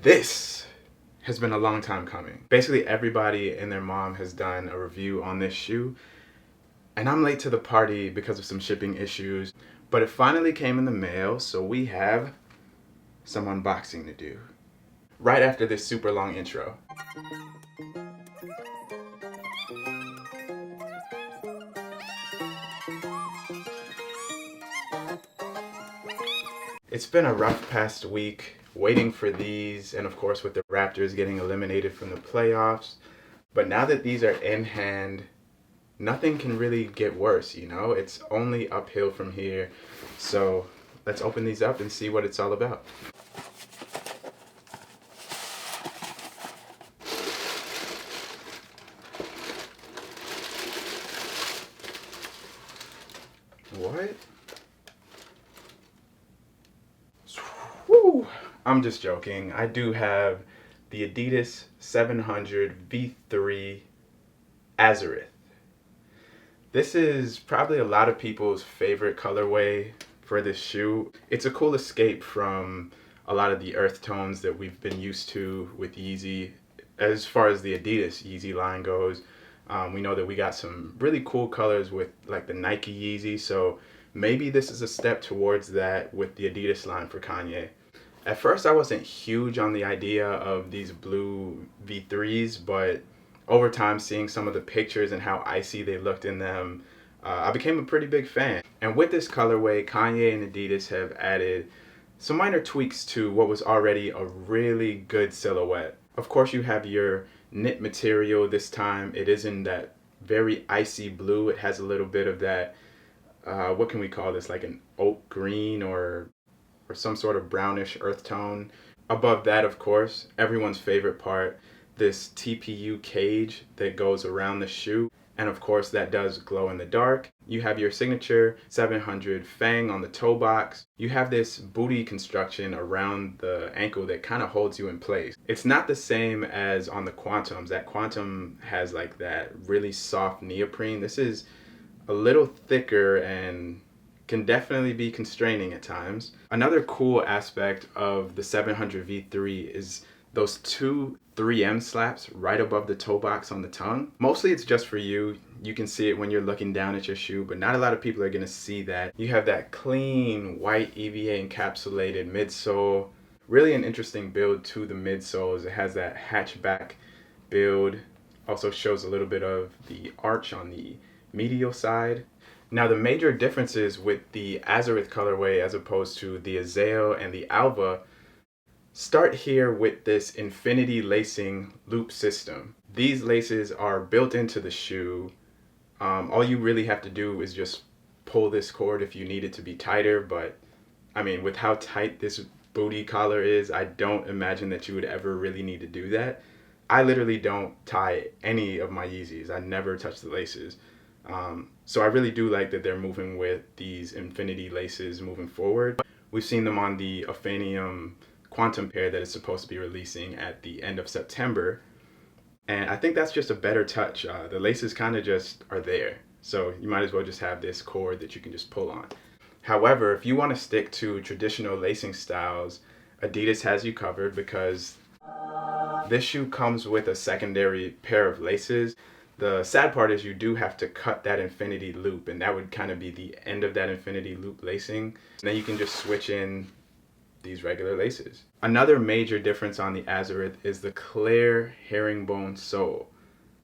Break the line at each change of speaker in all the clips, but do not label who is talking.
This has been a long time coming. Basically everybody and their mom has done a review on this shoe, and I'm late to the party because of some shipping issues, but it finally came in the mail, so we have some unboxing to do right after this super long intro. It's been a rough past week waiting for these, and of course with the Raptors getting eliminated from the playoffs. But now that these are in hand, nothing can really get worse, you know? It's only uphill from here. So let's open these up and see what it's all about. What? Woo! I'm just joking. I do have the Adidas 700 V3 Arzareth. This is probably a lot of people's favorite colorway for this shoe. It's a cool escape from a lot of the earth tones that we've been used to with Yeezy. As far as the Adidas Yeezy line goes, we know that we got some really cool colors with like the Nike Yeezy, so maybe this is a step towards that with the Adidas line for Kanye. At first I wasn't huge on the idea of these blue V3s, but over time seeing some of the pictures and how icy they looked in them, I became a pretty big fan. And with this colorway, Kanye and Adidas have added some minor tweaks to what was already a really good silhouette. Of course you have your knit material. This time it is in that very icy blue. It has a little bit of that, what can we call this, like an oak green or some sort of brownish earth tone. Above that, of course, everyone's favorite part, this TPU cage that goes around the shoe. And of course that does glow in the dark. You have your signature 700 fang on the toe box. You have this booty construction around the ankle that kind of holds you in place. It's not the same as on the Quantums. That Quantum has like that really soft neoprene. This is a little thicker and can definitely be constraining at times. Another cool aspect of the 700 V3 is those two 3M slaps right above the toe box on the tongue. Mostly it's just for you. You can see it when you're looking down at your shoe, but not a lot of people are gonna see that. You have that clean white EVA encapsulated midsole. Really an interesting build to the midsoles. It has that hatchback build. Also shows a little bit of the arch on the medial side. Now the major differences with the Arzareth colorway as opposed to the Azale and the Alva start here with this infinity lacing loop system. These laces are built into the shoe. All you really have to do is just pull this cord if you need it to be tighter, but I mean, with how tight this booty collar is, I don't imagine that you would ever really need to do that. I literally don't tie any of my Yeezys. I never touch the laces. So I really do like that they're moving with these infinity laces moving forward. We've seen them on the Aphanium Quantum pair that is supposed to be releasing at the end of September. And I think that's just a better touch. The laces kind of just are there. So you might as well just have this cord that you can just pull on. However, if you want to stick to traditional lacing styles, Adidas has you covered because this shoe comes with a secondary pair of laces. The sad part is you do have to cut that infinity loop, and that would kind of be the end of that infinity loop lacing. And then you can just switch in these regular laces. Another major difference on the Arzareth is the clear herringbone sole.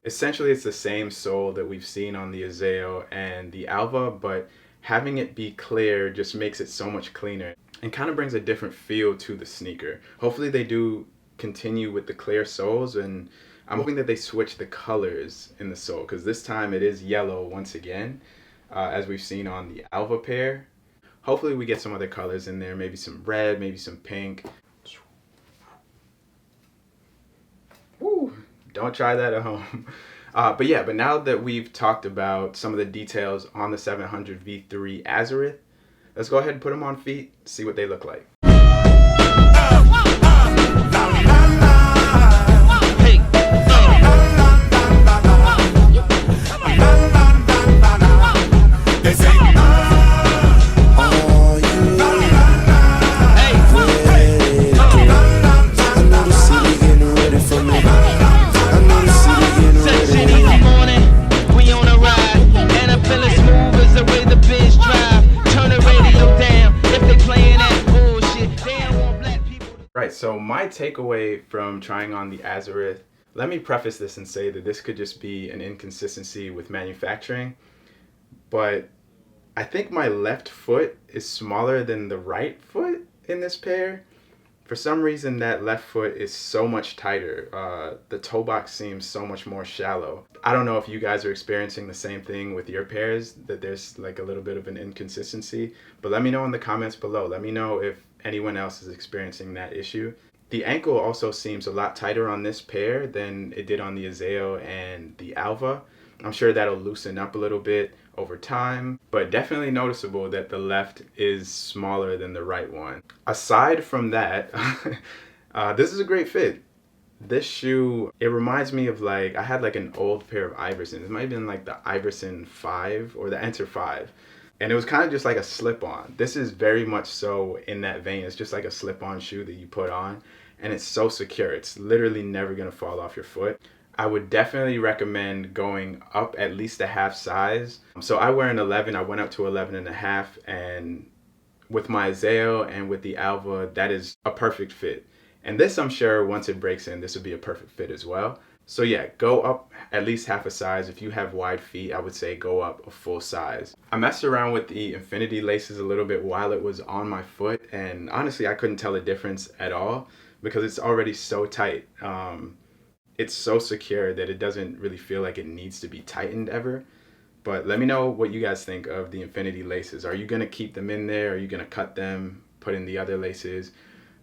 Essentially it's the same sole that we've seen on the Azale and the Alva, but having it be clear just makes it so much cleaner and kind of brings a different feel to the sneaker. Hopefully they do continue with the clear soles, and I'm hoping that they switch the colors in the sole, because this time it is yellow once again, as we've seen on the Alva pair. Hopefully we get some other colors in there, maybe some red, maybe some pink. Woo, don't try that at home. But now that we've talked about some of the details on the 700 V3 Arzareth, let's go ahead and put them on feet, see what they look like. so my takeaway from trying on the Arzareth, let me preface this and say that this could just be an inconsistency with manufacturing, but I think my left foot is smaller than the right foot in this pair. For some reason, that left foot is so much tighter. The toe box seems so much more shallow. I don't know if you guys are experiencing the same thing with your pairs, that there's like a little bit of an inconsistency, but let me know in the comments below. Let me know if anyone else is experiencing that issue. The ankle also seems a lot tighter on this pair than it did on the Azeo and the Alva. I'm sure that'll loosen up a little bit over time, but definitely noticeable that the left is smaller than the right one. Aside from that, this is a great fit. This shoe, it reminds me of I had an old pair of Iversons. It might have been the Iverson 5 or the Enter 5. And it was kind of just like a slip-on. This is very much so in that vein. It's just like a slip-on shoe that you put on, and it's so secure. It's literally never gonna fall off your foot. I would definitely recommend going up at least a half size. So I wear an 11, I went up to 11 and a half, and with my Azeo and with the Alva, that is a perfect fit. And this, I'm sure, once it breaks in, this would be a perfect fit as well. So yeah, go up at least half a size. If you have wide feet, I would say go up a full size. I messed around with the infinity laces a little bit while it was on my foot, and honestly, I couldn't tell a difference at all because it's already so tight. It's so secure that it doesn't really feel like it needs to be tightened ever. But let me know what you guys think of the infinity laces. Are you gonna keep them in there? Are you gonna cut them, put in the other laces?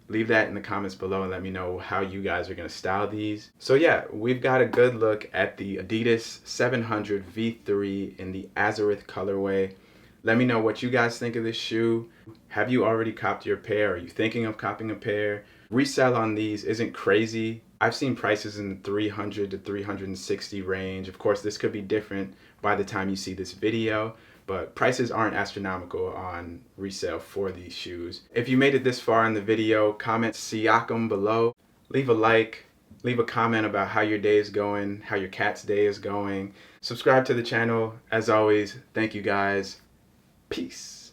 Leave that in the comments below and let me know how you guys are gonna style these. So yeah, we've got a good look at the Adidas 700 V3 in the Arzareth colorway. Let me know what you guys think of this shoe. Have you already copped your pair? Are you thinking of copping a pair? Resale on these isn't crazy. I've seen prices in the 300 to 360 range. Of course, this could be different by the time you see this video, but prices aren't astronomical on resale for these shoes. If you made it this far in the video, comment Siakam below. Leave a like, leave a comment about how your day is going, how your cat's day is going. Subscribe to the channel. As always, thank you guys. Peace.